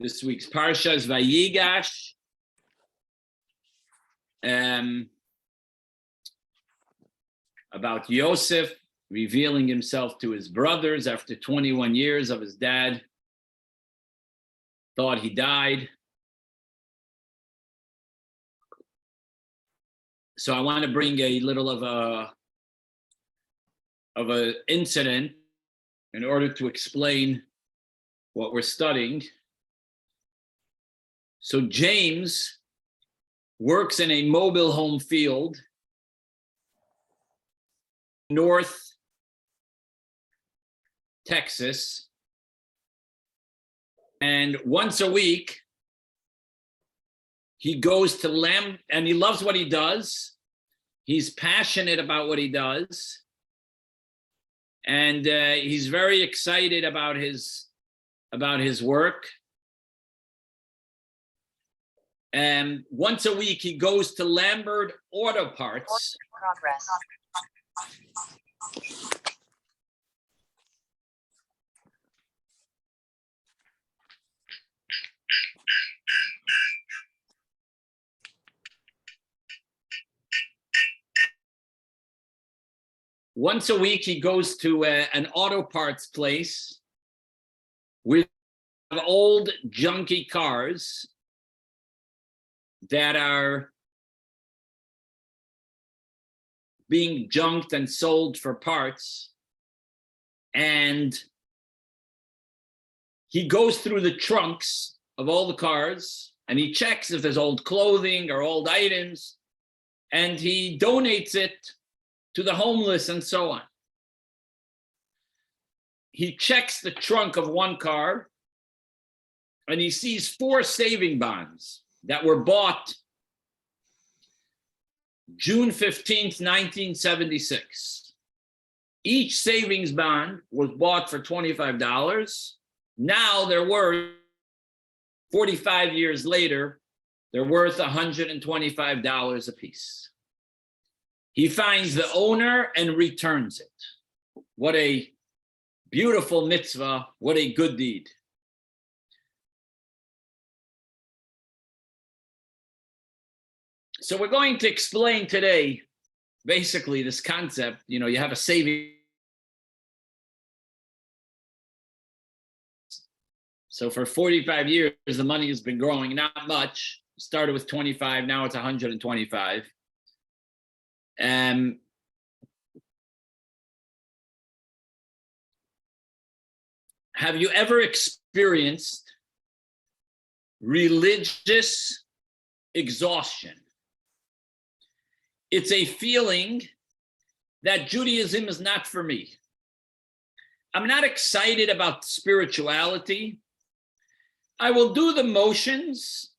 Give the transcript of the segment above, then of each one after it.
This week's Parsha is Vayigash. About Yosef revealing himself to his brothers after 21 years of his dad. Thought he died. So I want to bring a little of an incident in order to explain what we're studying. So James works in a mobile home field, North Texas, and once a week he goes to and he loves what he does. He's passionate about what he does, and he's very excited about his work. And once a week, he goes to Lambert Auto Parts. Progress. Once a week, he goes to an auto parts place with old junky cars that are being junked and sold for parts. And he goes through the trunks of all the cars and he checks if there's old clothing or old items, and he donates it to the homeless and so on. He checks the trunk of one car and he sees 4 saving bonds that were bought June 15th, 1976. Each savings bond was bought for $25. Now they're worth, 45 years later, they're worth $125 a piece. He finds the owner and returns it. What a beautiful mitzvah, what a good deed. So we're going to explain today, basically, this concept. You know, you have a saving. So for 45 years, the money has been growing, not much. It started with 25, now it's 125. Have you ever experienced religious exhaustion? It's a feeling that Judaism is not for me. I'm not excited about spirituality. I will do the motions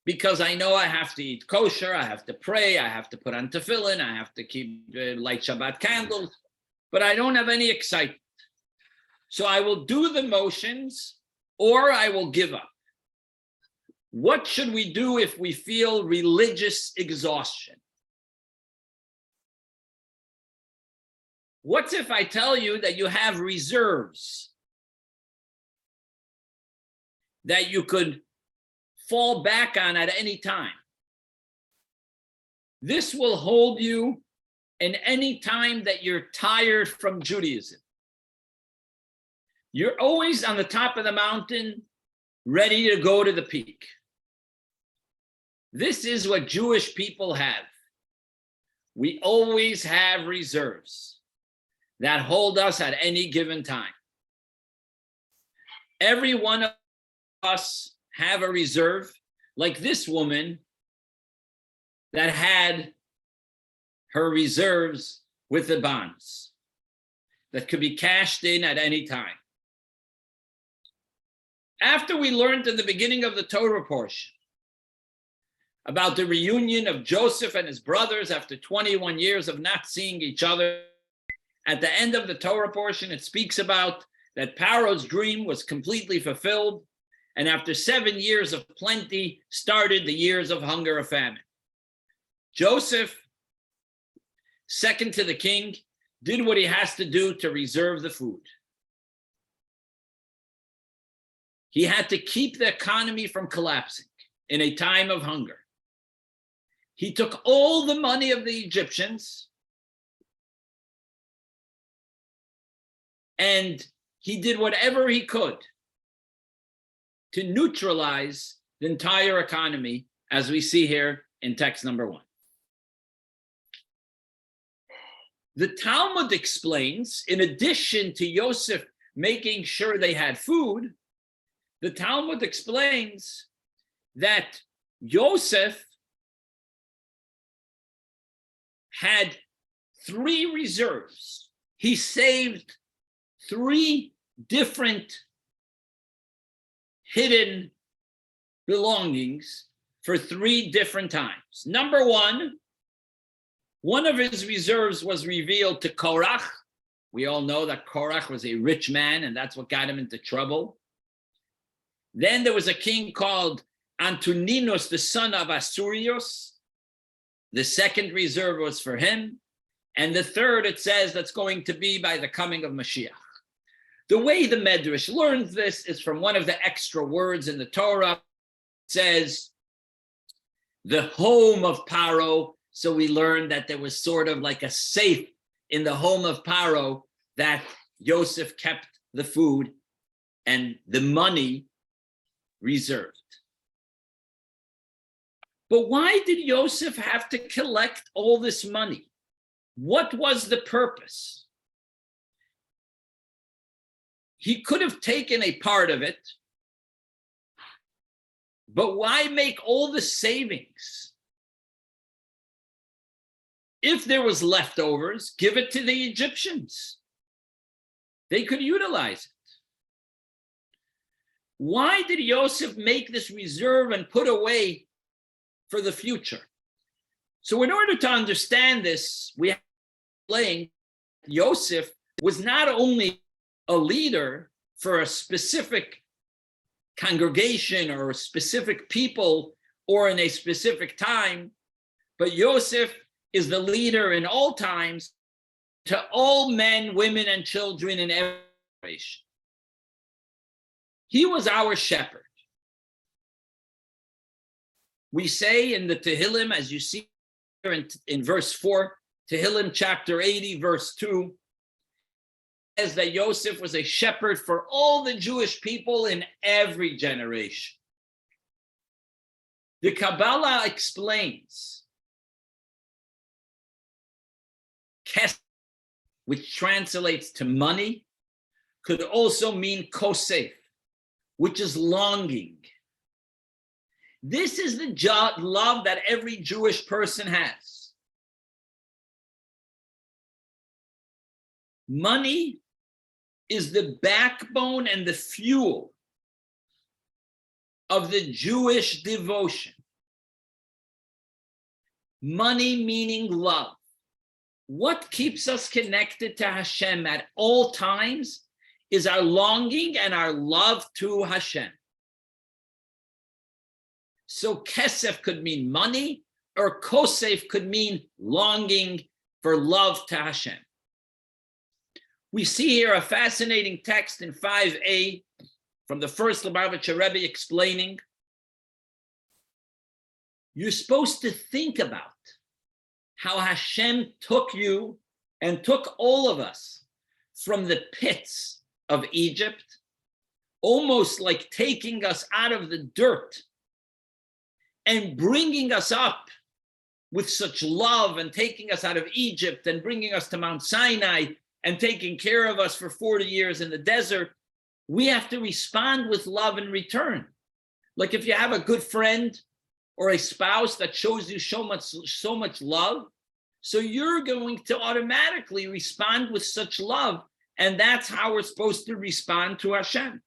because I know I have to eat kosher, I have to pray, I have to put on tefillin, I have to light Shabbat candles, but I don't have any excitement. So I will do the motions or I will give up. What should we do if we feel religious exhaustion? What if I tell you that you have reserves that you could fall back on at any time? This will hold you in any time that you're tired from Judaism. You're always on the top of the mountain, ready to go to the peak. This is what Jewish people have. We always have reserves that hold us at any given time. Every one of us have a reserve, like this woman that had her reserves with the bonds that could be cashed in at any time. After we learned in the beginning of the Torah portion about the reunion of Joseph and his brothers after 21 years of not seeing each other, at the end of the Torah portion, it speaks about that Pharaoh's dream was completely fulfilled, and after 7 years of plenty started the years of hunger or famine. Joseph, second to the king, did what he has to do to reserve the food. He had to keep the economy from collapsing in a time of hunger. He took all the money of the Egyptians and he did whatever he could to neutralize the entire economy, as we see here in text number 1. The Talmud explains, in addition to Yosef making sure they had food, the Talmud explains that Yosef had 3 reserves. He saved 3 different hidden belongings for 3 different times. Number 1 of his reserves was revealed to Korach. We all know that Korach was a rich man, and that's what got him into trouble. Then there was a king called Antoninus, the son of Asurius. The 2nd reserve was for him. And the 3rd, it says, that's going to be by the coming of Mashiach. The way the Medrash learns this is from one of the extra words in the Torah. It says, the home of Paro. So we learned that there was sort of like a safe in the home of Paro that Yosef kept the food and the money reserved. But why did Yosef have to collect all this money? What was the purpose? He could have taken a part of it, but why make all the savings? If there was leftovers, give it to the Egyptians. They could utilize it. Why did Yosef make this reserve and put away for the future? So in order to understand this, we have to explain Yosef was not only a leader for a specific congregation or a specific people or in a specific time, but Yosef is the leader in all times to all men, women, and children in every generation. He was our shepherd. We say in the Tehillim, as you see here in verse 4, Tehillim chapter 80, verse 2, says that Yosef was a shepherd for all the Jewish people in every generation. The Kabbalah explains Kesef, which translates to money, could also mean kosef, which is longing. This is the love that every Jewish person has. Money is the backbone and the fuel of the Jewish devotion. Money meaning love. What keeps us connected to Hashem at all times is our longing and our love to Hashem. So kesef could mean money, or kosef could mean longing for love to Hashem. We see here a fascinating text in 5a from the first Lubavitcher Rebbe explaining, you're supposed to think about how Hashem took you and took all of us from the pits of Egypt, almost like taking us out of the dirt and bringing us up with such love and taking us out of Egypt and bringing us to Mount Sinai and taking care of us for 40 years in the desert. We have to respond with love in return. Like if you have a good friend or a spouse that shows you so much love, so you're going to automatically respond with such love, and that's how we're supposed to respond to Hashem.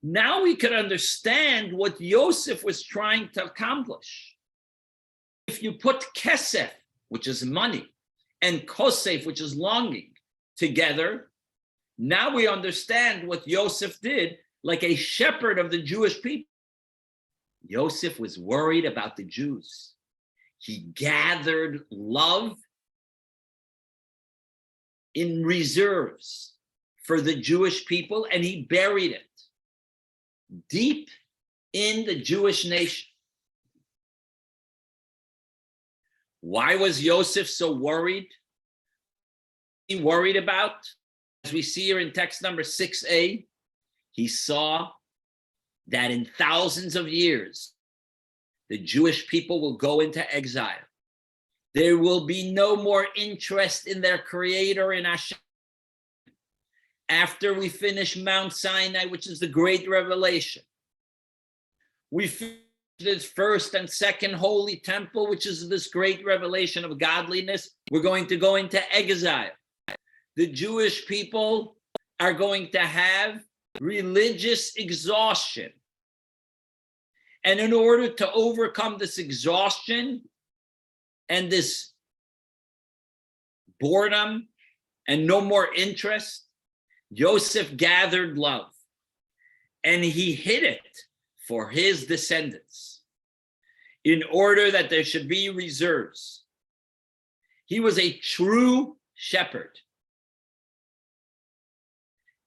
Now we could understand what Yosef was trying to accomplish. If you put kesef, which is money, and kosef, which is longing, together, now we understand what Yosef did, like a shepherd of the Jewish people. Yosef was worried about the Jews. He gathered love in reserves for the Jewish people, and he buried it deep in the Jewish nation. Why was Yosef so worried? He worried about, as we see here in text number 6a, he saw that in thousands of years, the Jewish people will go into exile. There will be no more interest in their creator, in Hashem. After we finish Mount Sinai, which is the great revelation, we finish this first and second holy temple, which is this great revelation of godliness. We're going to go into exile. The Jewish people are going to have religious exhaustion. And in order to overcome this exhaustion and this boredom and no more interest, Yosef gathered love, and he hid it for his descendants in order that there should be reserves. He was a true shepherd.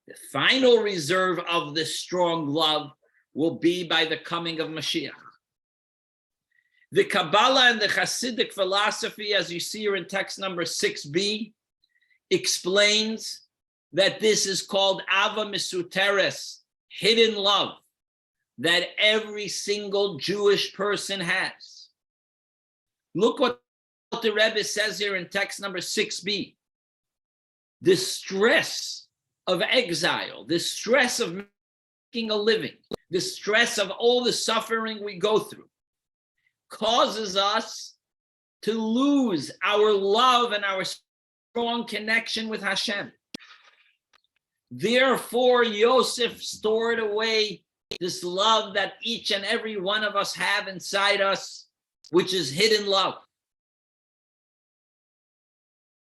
The final reserve of this strong love will be by the coming of Mashiach. The Kabbalah and the Hasidic philosophy, as you see here in text number 6b, explains that this is called Ava Misuteres, hidden love, that every single Jewish person has. Look what the Rebbe says here in text number 6b. The stress of exile, the stress of making a living, the stress of all the suffering we go through causes us to lose our love and our strong connection with Hashem. Therefore, Yosef stored away this love that each and every one of us have inside us, which is hidden love.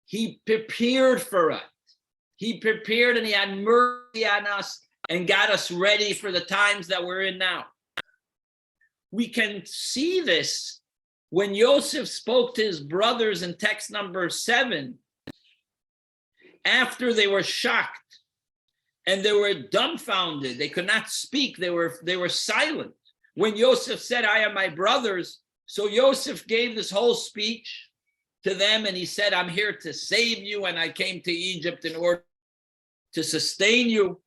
He prepared for it. He prepared and he had mercy on us and got us ready for the times that we're in now. We can see this when Yosef spoke to his brothers in text number 7, after they were shocked and they were dumbfounded. They could not speak. They were silent. When Yosef said, I am my brothers, so Yosef gave this whole speech to them, and he said, I'm here to save you, and I came to Egypt in order to sustain you.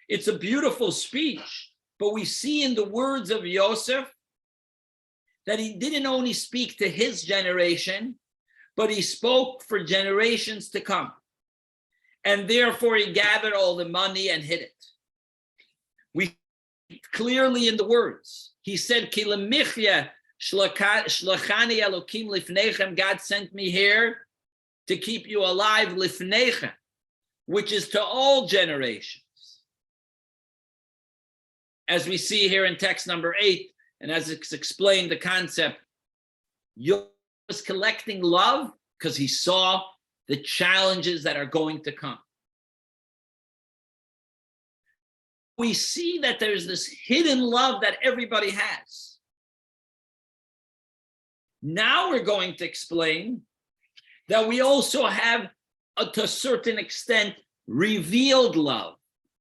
It's a beautiful speech, but we see in the words of Yosef that he didn't only speak to his generation, but he spoke for generations to come. And therefore he gathered all the money and hid it. We clearly in the words, he said, Ki lemichya shlachani Elokim lifnechem, God sent me here to keep you alive, lifnechem, which is to all generations. As we see here in text number 8, and as it's explained, the concept, Yosef was collecting love because he saw the challenges that are going to come. We see that there's this hidden love that everybody has. Now we're going to explain that we also have, to a certain extent, revealed love,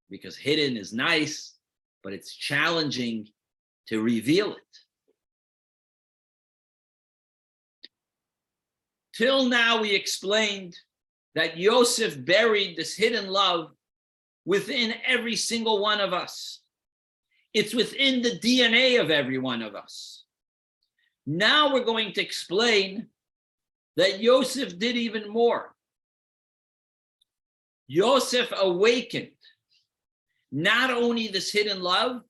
because hidden is nice, but it's challenging to reveal it. Till now, we explained that Yosef buried this hidden love within every single one of us. It's within the DNA of every one of us. Now we're going to explain that Yosef did even more. Yosef awakened not only this hidden love,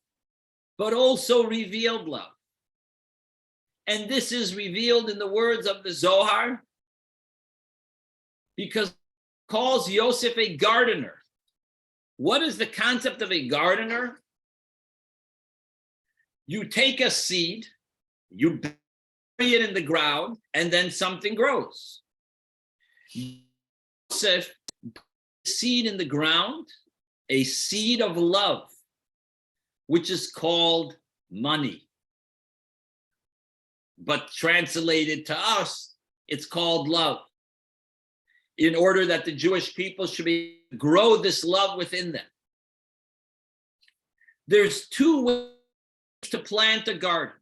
but also revealed love. And this is revealed in the words of the Zohar, because it calls Yosef a gardener. What is the concept of a gardener? You take a seed, you bury it in the ground, and then something grows. Yosef, seed in the ground, a seed of love, which is called money. But translated to us, it's called love. in order that the Jewish people should grow this love within them. There's two ways to plant a garden.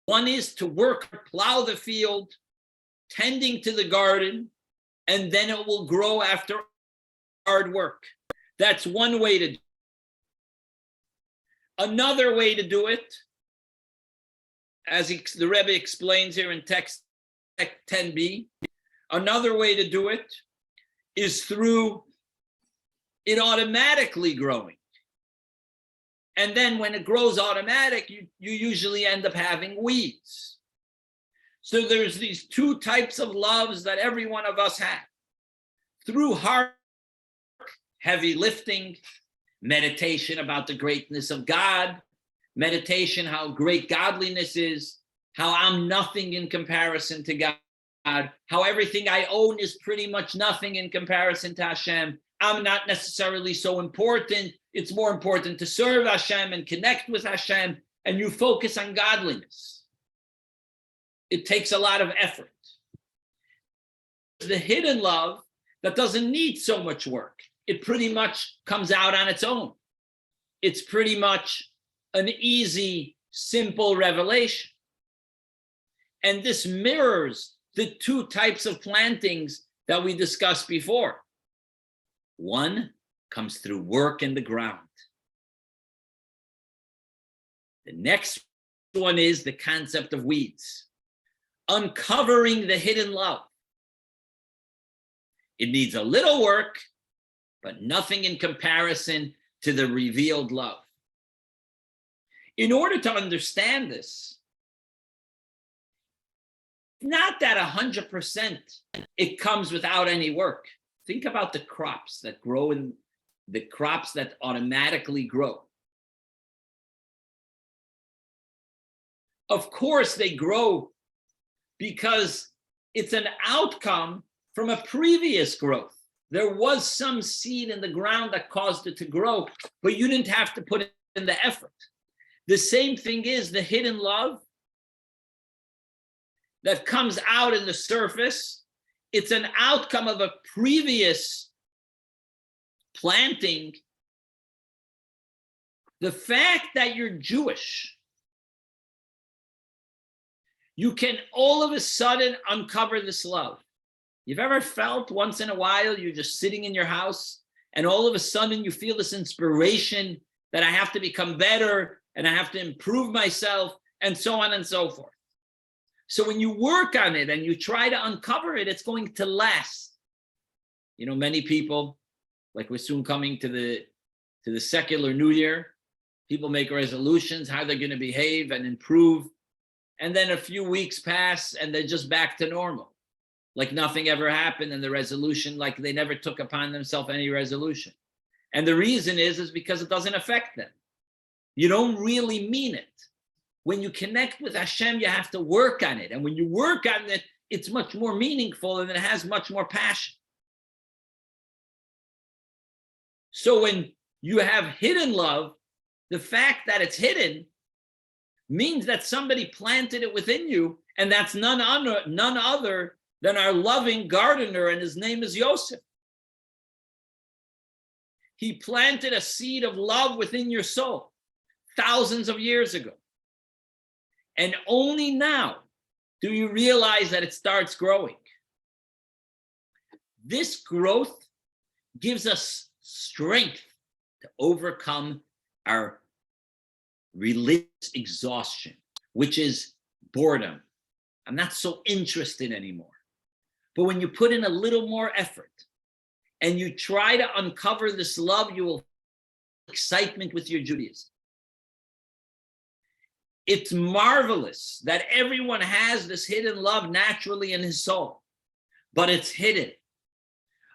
One is to work, plow the field, tending to the garden, and then it will grow after hard work. That's one way to do it. Another way to do it, as the Rebbe explains here in text 10b, another way to do it is through it automatically growing. And then when it grows automatic, you usually end up having weeds. So there's these two types of loves that every one of us have. Through hard, heavy lifting, meditation about the greatness of God, meditation how great godliness is, how I'm nothing in comparison to God, how everything I own is pretty much nothing in comparison to Hashem. I'm not necessarily so important. It's more important to serve Hashem and connect with Hashem, and you focus on godliness. It takes a lot of effort. The hidden love that doesn't need so much work. It pretty much comes out on its own. It's pretty much an easy, simple revelation. And this mirrors the two types of plantings that we discussed before. One comes through work in the ground. The next one is the concept of weeds, uncovering the hidden love. It needs a little work, but nothing in comparison to the revealed love. In order to understand this, not that 100% it comes without any work. Think about the crops that grow in the crops that automatically grow. Of course, they grow because it's an outcome from a previous growth. There was some seed in the ground that caused it to grow, but you didn't have to put in the effort. The same thing is the hidden love that comes out in the surface. It's an outcome of a previous planting. The fact that you're Jewish, you can all of a sudden uncover this love. You've ever felt once in a while you're just sitting in your house and all of a sudden you feel this inspiration that I have to become better and I have to improve myself and so on and so forth. So when you work on it and you try to uncover it, it's going to last. You know, many people, like we're soon coming to the secular New Year, people make resolutions, how they're going to behave and improve. And then a few weeks pass and they're just back to normal. Like nothing ever happened, and the resolution, like they never took upon themselves any resolution. And the reason is because it doesn't affect them. You don't really mean it. When you connect with Hashem, you have to work on it. And when you work on it, it's much more meaningful and it has much more passion. So when you have hidden love, the fact that it's hidden means that somebody planted it within you, and that's none other than our loving gardener, and his name is Yosef. He planted a seed of love within your soul thousands of years ago. And only now do you realize that it starts growing. This growth gives us strength to overcome our religious exhaustion, which is boredom. I'm not so interested anymore. But when you put in a little more effort and you try to uncover this love, you will feel excitement with your Judaism. It's marvelous that everyone has this hidden love naturally in his soul, but it's hidden.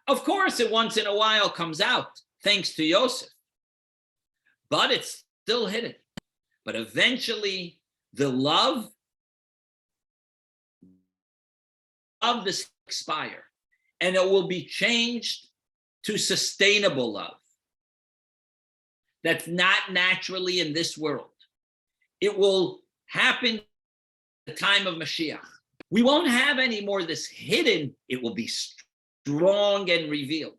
Of course, it once in a while comes out, thanks to Yosef, but it's still hidden. But eventually, the love of this expire, and it will be changed to sustainable love. That's not naturally in this world. It will happen at the time of Mashiach. We won't have any more this hidden. It will be strong and revealed.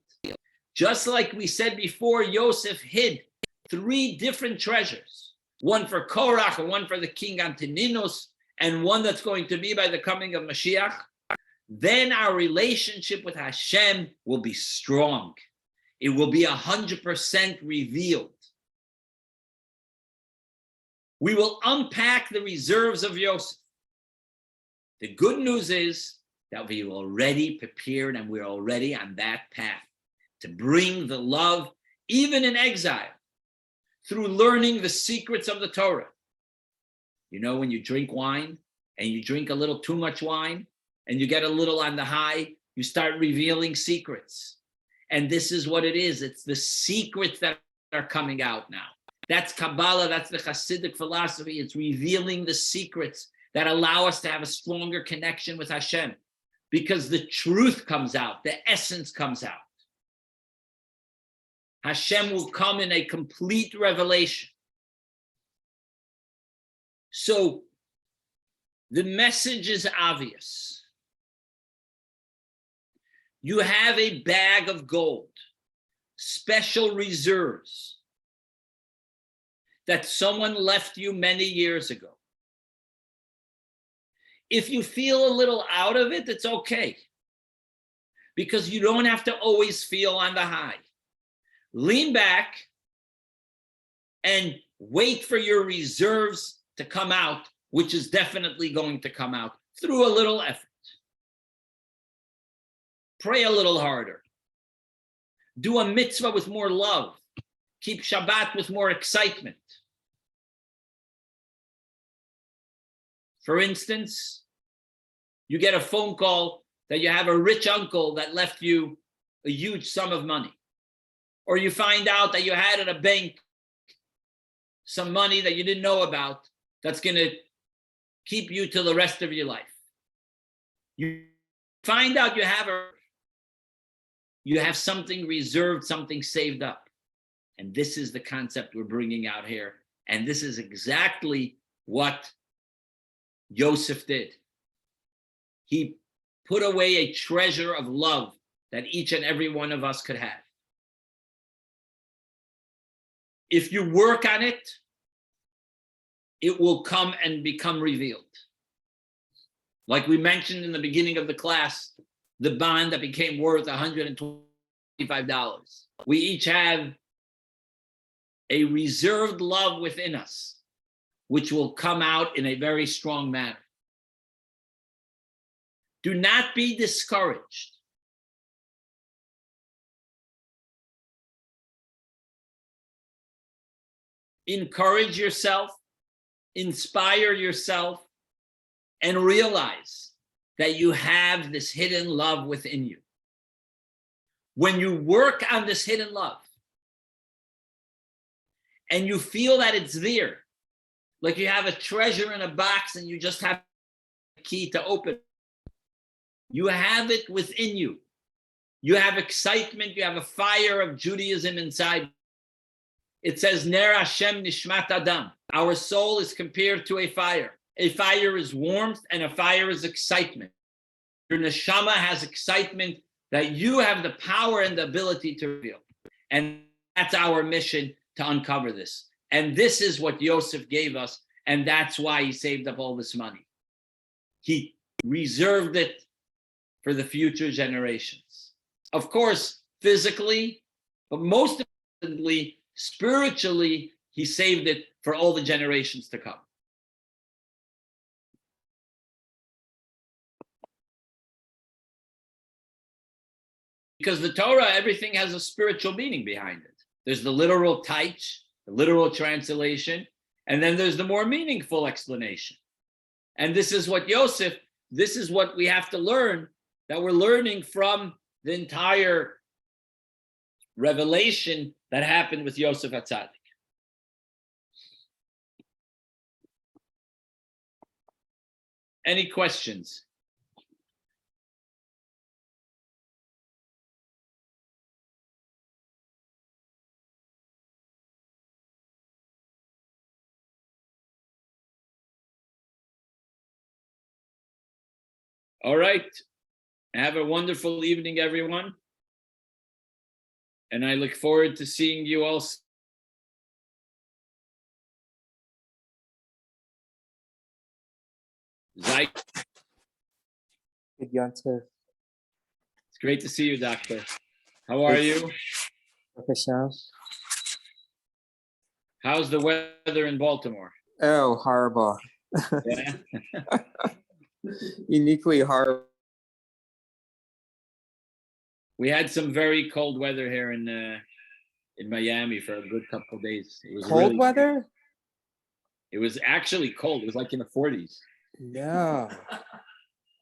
Just like we said before, Yosef hid 3 different treasures, one for Korach, and one for the king Antoninus, and one that's going to be by the coming of Mashiach. Then our relationship with Hashem will be strong. It will be 100% revealed. We will unpack the reserves of Yosef. The good news is that we are already prepared and we're already on that path to bring the love, even in exile, through learning the secrets of the Torah. You know, when you drink wine and you drink a little too much wine and you get a little on the high, you start revealing secrets. And this is what it is. It's the secrets that are coming out now. That's Kabbalah, that's the Hasidic philosophy. It's revealing the secrets that allow us to have a stronger connection with Hashem, because the truth comes out, the essence comes out. Hashem will come in a complete revelation. So the message is obvious. You have a bag of gold, special reserves that someone left you many years ago. If you feel a little out of it, it's okay, because you don't have to always feel on the high. Lean back and wait for your reserves to come out, which is definitely going to come out through a little effort. Pray a little harder. Do a mitzvah with more love. Keep Shabbat with more excitement. For instance, you get a phone call that you have a rich uncle that left you a huge sum of money. Or you find out that you had at a bank some money that you didn't know about that's going to keep you till the rest of your life. You find out you have something reserved, something saved up. And this is the concept we're bringing out here. And this is exactly what Yosef did. He put away a treasure of love that each and every one of us could have. If you work on it, it will come and become revealed. Like we mentioned in the beginning of the class, the bond that became worth $125. We each have a reserved love within us, which will come out in a very strong manner. Do not be discouraged. Encourage yourself, inspire yourself, and realize that you have this hidden love within you. When you work on this hidden love and you feel that it's there, like you have a treasure in a box and you just have a key to open it, you have it within you. You have excitement, you have a fire of Judaism inside. It says, Ner Hashem Nishmat Adam. Our soul is compared to a fire. A fire is warmth and a fire is excitement. Your neshama has excitement that you have the power and the ability to reveal. And that's our mission, to uncover this. And this is what Yosef gave us. And that's why he saved up all this money. He reserved it for the future generations. Of course, physically, but most importantly, spiritually, he saved it for all the generations to come. Because the Torah, everything has a spiritual meaning behind it. There's the literal taich, the literal translation, and then there's the more meaningful explanation. And this is what Yosef, this is what we have to learn, that we're learning from the entire revelation that happened with Yosef HaTzadik. Any questions? All right. Have a wonderful evening, everyone. And I look forward to seeing you all. It's great to see you, Doctor. How are you? How's the weather in Baltimore? Oh, horrible. Yeah. Uniquely horrible. We had some very cold weather here in Miami for a good couple of days. It was Cold really weather? It was actually cold. It was like in the 40s. No.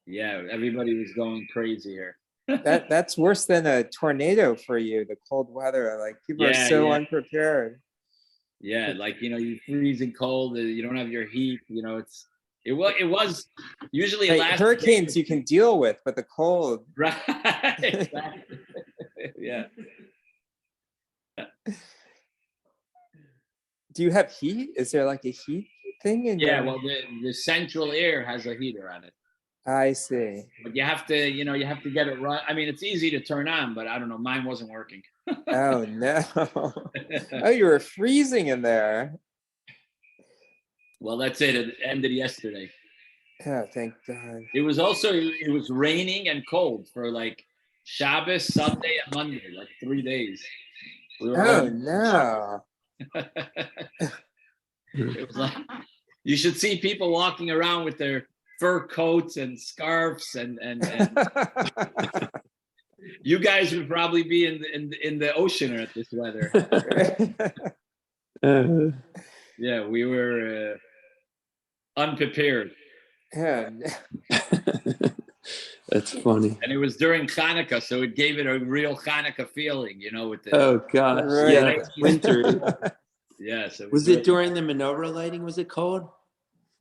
Yeah, everybody was going crazy here. That's worse than a tornado for you, the cold weather. Like people are so unprepared. Yeah, like you're freezing cold, you don't have your heat, it was usually Like, hurricanes you can deal with, but the cold. Right. Exactly. Yeah. Do you have heat? Is there like a heat thing in your... well, the central air has a heater on it. I see. But you have to get it right. I mean, it's easy to turn on, but I don't know, mine wasn't working. Oh no. Oh, you were freezing in there. Well, that's it. It ended yesterday. Oh, thank God. It was raining and cold for like Shabbos, Sunday, and Monday, like 3 days. Oh no. It was like, you should see people walking around with their fur coats and scarves and you guys would probably be in the ocean at this weather. Yeah, we were unprepared. Yeah. That's funny. And it was during Hanukkah, so it gave it a real Hanukkah feeling, with the... Oh gosh, right. Yeah, winter. Yeah. So was it during the menorah lighting? Was it cold?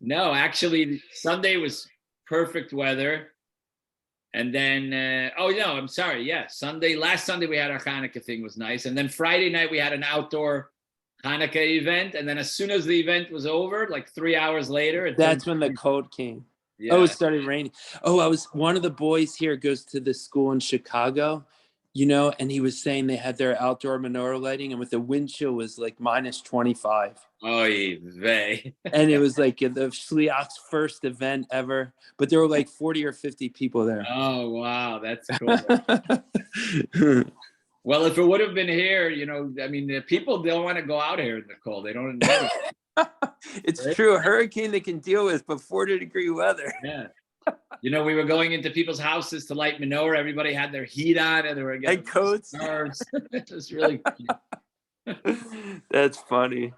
No, actually, Sunday was perfect weather. And then, I'm sorry. Yeah, last Sunday we had our Hanukkah thing, was nice. And then Friday night we had an outdoor Hanukkah event. And then as soon as the event was over, like 3 hours later. That's when the cold came. Yeah. Oh, it started raining. Oh, one of the boys here goes to the school in Chicago, and he was saying they had their outdoor menorah lighting, and with the wind chill was like minus 25. Oy vey. And it was like the Shliach's first event ever, but there were like 40 or 50 people there. Oh, wow. That's cool. Well, if it would have been here, the people don't want to go out here in the cold. They don't know. It's right? True. A hurricane they can deal with, but 40-degree weather. Yeah. We were going into people's houses to light menorah. Everybody had their heat on and they were getting coats. It was really That's funny.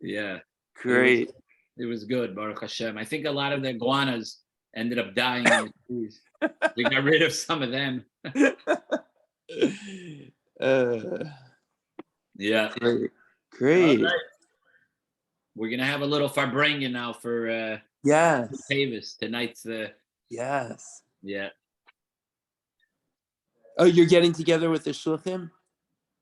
Yeah. Great. It was good, Baruch Hashem. I think a lot of the iguanas ended up dying in the trees. We got rid of some of them. Yeah. Great. Right. We're gonna have a little farbrengen now for yes. Tavis. Tonight's yes. Yeah. Oh, you're getting together with the shluchim?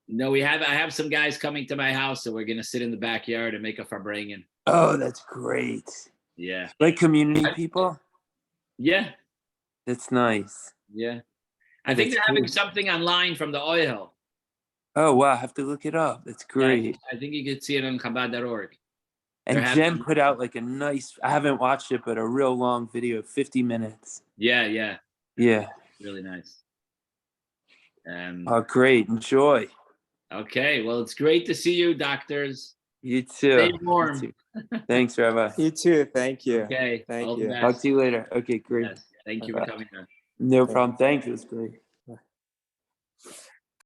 No, I have some guys coming to my house, so we're gonna sit in the backyard and make a farbrengen. Oh, that's great. Yeah. Like community people? Yeah. That's nice. Yeah. I think they're having something online from the oil. Oh, wow. I have to look it up. That's great. Yeah, I think you could see it on Chabad.org. And Jen put out like a nice, I haven't watched it, but a real long video, 50 minutes. Yeah. Yeah. Really nice. Oh, great. Enjoy. Okay. Well, it's great to see you, doctors. You too. Stay warm. You too. Thanks, Rabbi. You too. Thank you. Okay. Thank you. Talk to you later. Okay, great. Yes. Thank you for coming on. No problem. Thank you. It was great.